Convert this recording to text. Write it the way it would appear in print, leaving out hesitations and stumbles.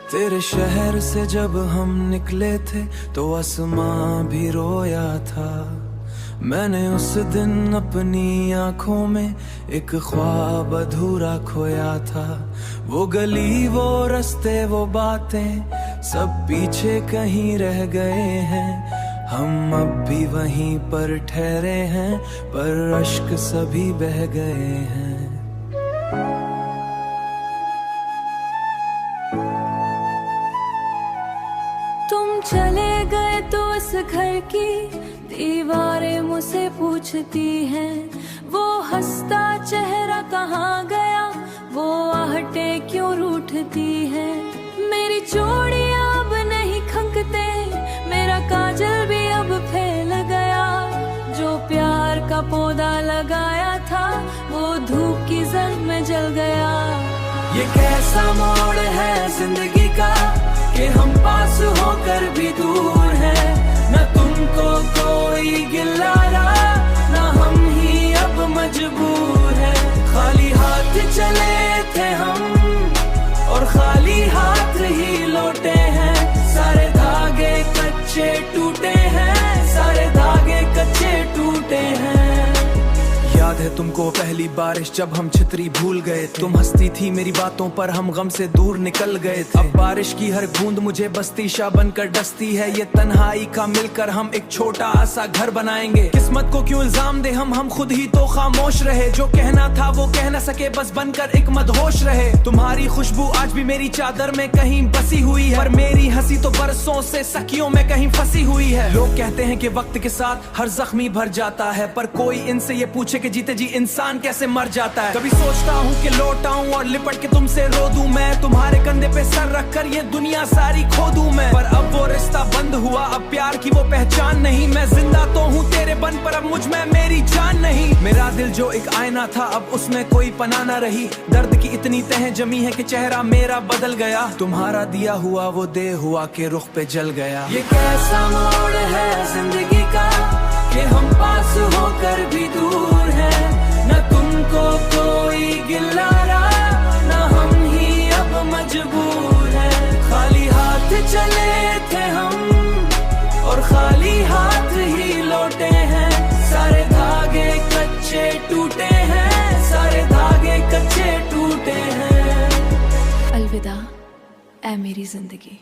तेरे शहर से जब हम निकले थे तो आसमां भी रोया था। मैंने उस दिन अपनी आंखों में एक ख्वाब अधूरा खोया था। वो गली, वो रास्ते, वो बातें सब पीछे कहीं रह गए हैं। हम अब भी वहीं पर ठहरे हैं, पर अश्क सभी बह गए हैं। तुम चले गए तो इस घर की दीवारें मुझसे पूछती हैं, वो हंसता चेहरा कहाँ गया, वो आहटें क्यों रूठती हैं। मेरी चूड़ियां अब नहीं खनकते, मेरा काजल भी अब फैल गया। जो प्यार का पौधा लगाया था वो धूप की जंग में जल गया। ये कैसा मोड़ है जिंदगी का कि हम पास होकर भी दूर हैं। न तुमको कोई गिला रहा, न हम ही अब मजबूर हैं। खाली हाथ चले थे हम और खाली हाथ ही लौटे हैं। सारे धागे कच्चे टूटे हैं, सारे धागे कच्चे टूटे हैं। याद है तुमको पहली बारिश जब हम छतरी भूल गए। तुम हंसती थी मेरी बातों पर, हम गम से दूर निकल गए थे। अब बारिश की हर बूंद मुझे बस्ती शाह बनकर डसती है। ये तन्हाई का मिलकर हम एक छोटा सा घर बनाएंगे। किस्मत को क्यों इल्जाम दे हम खुद ही तो खामोश रहे। जो कहना था वो कह न सके, बस बनकर एक मदहोश रहे। तुम्हारी खुशबू आज भी मेरी चादर में कहीं बसी हुई है, पर मेरी हंसी तो बरसों से सखियों में कहीं फंसी हुई है। लोग कहते हैं कि वक्त के साथ हर जख्मी भर जाता है, पर कोई इनसे ये पूछे कि जीते जी इंसान कैसे मर जाता है। कभी सोचता हूँ कि लौट आऊं और लिपट के तुमसे रो दूं मैं, तुम्हारे कंधे पे सर रखकर ये दुनिया सारी खो दूं मैं। पर अब वो रिश्ता बंद हुआ, अब प्यार की वो पहचान नहीं। मैं जिंदा तो हूँ तेरे बन, पर अब मुझ में मेरी जान नहीं। मेरा दिल जो एक आईना था अब उसमें कोई पनाह न रही। दर्द की इतनी तह जमी है कि चेहरा मेरा बदल गया। तुम्हारा दिया हुआ वो दे हुआ के रुख पे जल गया। ये कैसा मोड़ है जिंदगी का कि हम पास होकर भी दूर हैं। न तुमको कोई गिला रहा, न हम ही अब मजबूर हैं। खाली हाथ चले थे हम और खाली हाथ ही लौटे हैं। सारे धागे कच्चे टूटे हैं, सारे धागे कच्चे टूटे हैं। अलविदा ऐ मेरी जिंदगी।